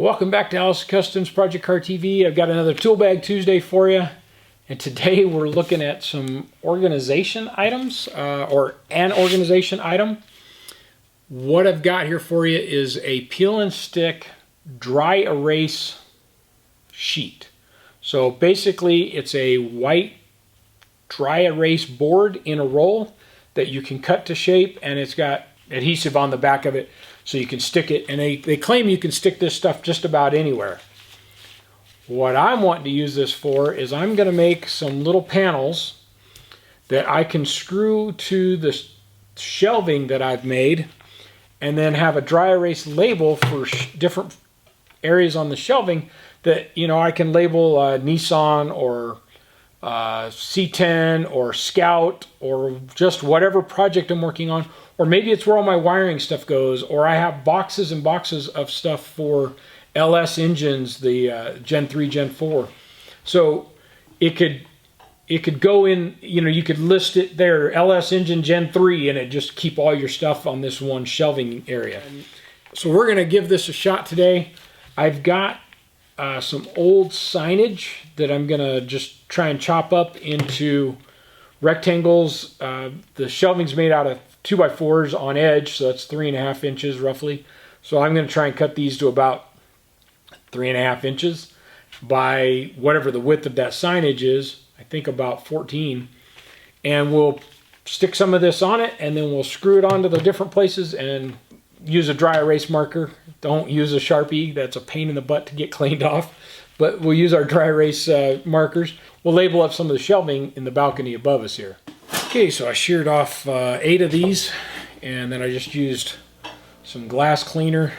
Welcome back to Allison Customs Project Car TV. I've got another Tool Bag Tuesday for you. And today we're looking at some organization items, or an organization item. What I've got here for you is a peel and stick dry erase sheet. So basically it's a white dry erase board in a roll that you can cut to shape, and it's got adhesive on the back of it so you can stick it, and they claim you can stick this stuff just about anywhere. What I'm wanting to use this for is I'm going to make some little panels that I can screw to the shelving that I've made, and then have a dry erase label for different areas on the shelving that, you know, I can label Nissan or C10 or Scout or just whatever project I'm working on. Or maybe it's where all my wiring stuff goes, or I have boxes and boxes of stuff for LS engines, the Gen 3, Gen 4. So it could go in, you know, you could list it there, LS engine Gen 3, and it just keep all your stuff on this one shelving area. So we're going to give this a shot today. I've got some old signage that I'm going to just try and chop up into rectangles. The shelving's made out of 2x4s on edge, so that's 3.5 inches roughly. So I'm going to try and cut these to about 3.5 inches by whatever the width of that signage is. I think about 14. And we'll stick some of this on it, and then we'll screw it onto the different places and use a dry erase marker. Don't use a Sharpie. That's a pain in the butt to get cleaned off. But we'll use our dry erase markers. We'll label up some of the shelving in the balcony above us here. Okay, so I sheared off 8 of these, and then I just used some glass cleaner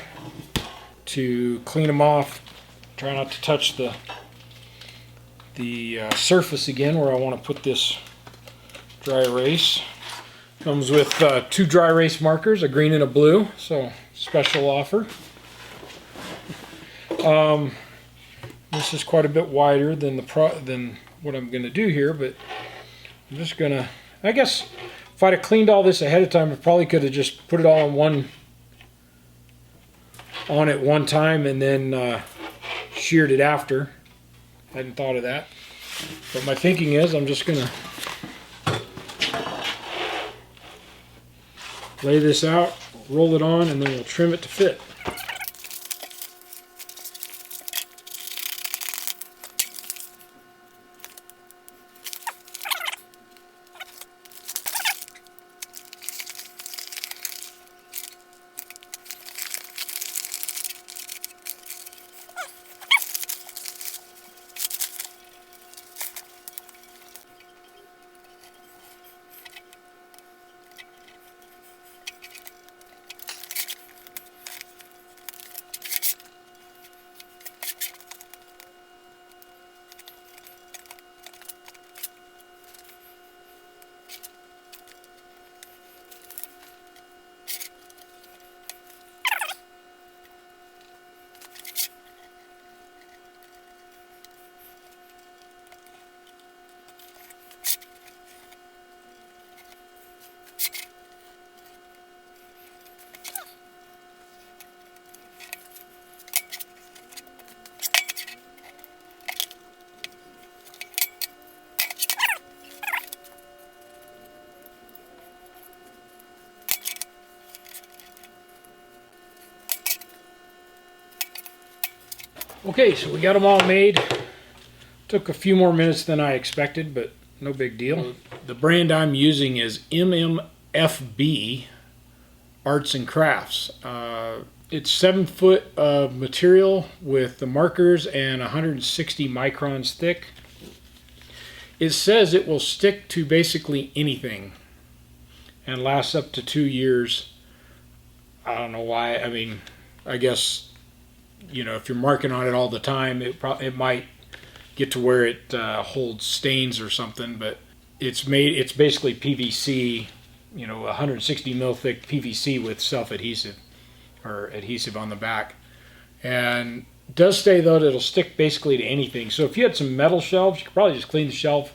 to clean them off. Try not to touch the surface again where I want to put this dry erase. Comes with 2 dry erase markers, a green and a blue, so special offer. This is quite a bit wider than what I'm going to do here, but I'm just going to, I guess if I'd have cleaned all this ahead of time, I probably could have just put it all on at one time and then sheared it after. I hadn't thought of that. But my thinking is I'm just going to lay this out, roll it on, and then we'll trim it to fit. Okay, so we got them all made. Took a few more minutes than I expected, but no big deal. The brand I'm using is MMFB Arts and Crafts. It's 7 foot of material with the markers and 160 microns thick. It says it will stick to basically anything and lasts up to 2 years. I don't know why. I mean, I guess, you know, if you're marking on it all the time, it might get to where it holds stains or something. But it's basically PVC, you know, 160 mil thick PVC with self-adhesive or adhesive on the back. And it does say though that it'll stick basically to anything. So if you had some metal shelves, you could probably just clean the shelf,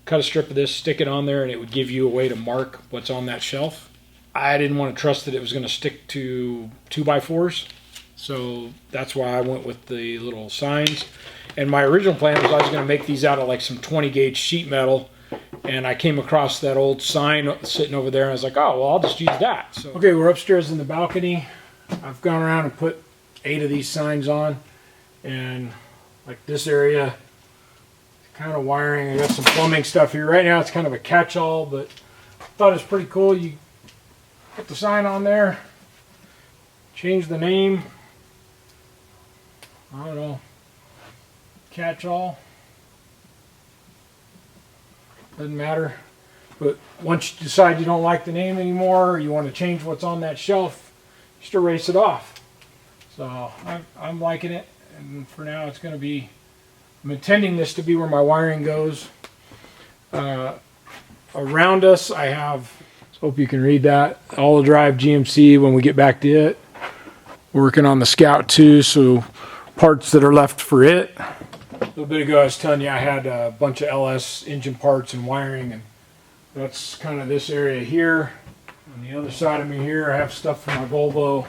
cut a strip of this, stick it on there, and it would give you a way to mark what's on that shelf. I didn't want to trust that it was going to stick to 2x4s. So that's why I went with the little signs. And my original plan was I was going to make these out of like some 20 gauge sheet metal. And I came across that old sign sitting over there, and I was like, oh, well, I'll just use that. So, okay, we're upstairs in the balcony. I've gone around and put 8 of these signs on. And like this area, kind of wiring. I got some plumbing stuff here. Right now it's kind of a catch-all, but I thought it was pretty cool. You put the sign on there, change the name. I don't know. Catch-all. Doesn't matter. But once you decide you don't like the name anymore, or you want to change what's on that shelf, just erase it off. So I'm liking it. And for now it's going to be, I'm intending this to be where my wiring goes. Around us I have, hope you can read that, all-wheel drive GMC when we get back to it. Working on the Scout too, so parts that are left for it. A little bit ago I was telling you I had a bunch of LS engine parts and wiring, and that's kind of this area here. On the other side of me here I have stuff for my Volvo.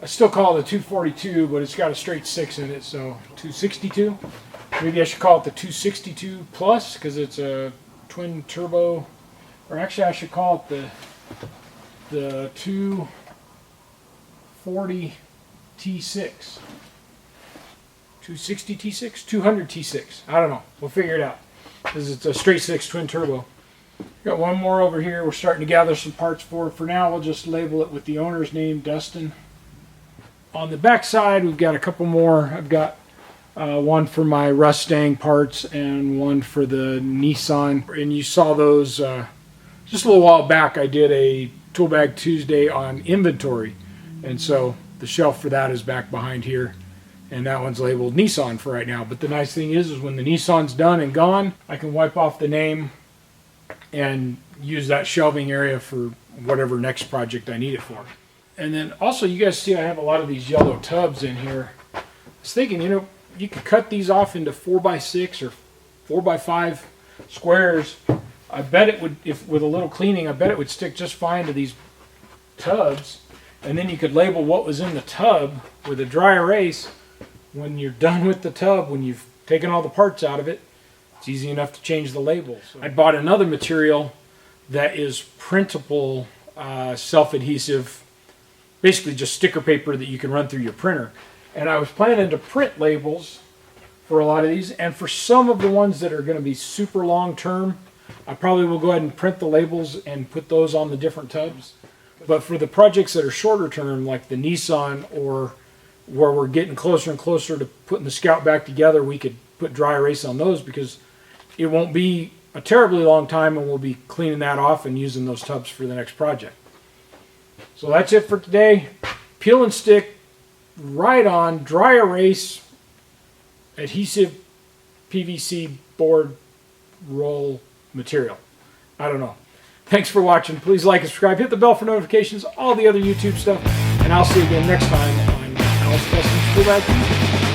I still call it a 242, but it's got a straight 6 in it, so 262. Maybe I should call it the 262 Plus because it's a twin turbo, or actually I should call it the 240 T6. 260 T6? 200 T6. I don't know. We'll figure it out because it's a straight 6 twin turbo. Got one more over here we're starting to gather some parts for. For now we'll just label it with the owner's name, Dustin. On the back side we've got a couple more. I've got one for my Mustang parts and one for the Nissan. And you saw those just a little while back. I did a Tool Bag Tuesday on inventory. And so the shelf for that is back behind here. And that one's labeled Nissan for right now. But the nice thing is when the Nissan's done and gone, I can wipe off the name and use that shelving area for whatever next project I need it for. And then also you guys see I have a lot of these yellow tubs in here. I was thinking, you know, you could cut these off into 4x6 or 4x5 squares. I bet it would, if with a little cleaning, I bet it would stick just fine to these tubs. And then you could label what was in the tub with a dry erase. When you're done with the tub, when you've taken all the parts out of it, it's easy enough to change the label. So I bought another material that is printable, self-adhesive, basically just sticker paper that you can run through your printer. And I was planning to print labels for a lot of these, and for some of the ones that are going to be super long term, I probably will go ahead and print the labels and put those on the different tubs. But for the projects that are shorter term, like the Nissan, or where we're getting closer and closer to putting the Scout back together, we could put dry erase on those because it won't be a terribly long time and we'll be cleaning that off and using those tubs for the next project. So that's it for today. Peel and stick, right on, dry erase, adhesive PVC board roll material. I don't know. Thanks for watching. Please like and subscribe. Hit the bell for notifications, all the other YouTube stuff, and I'll see you again next time on Allison Tool Bag.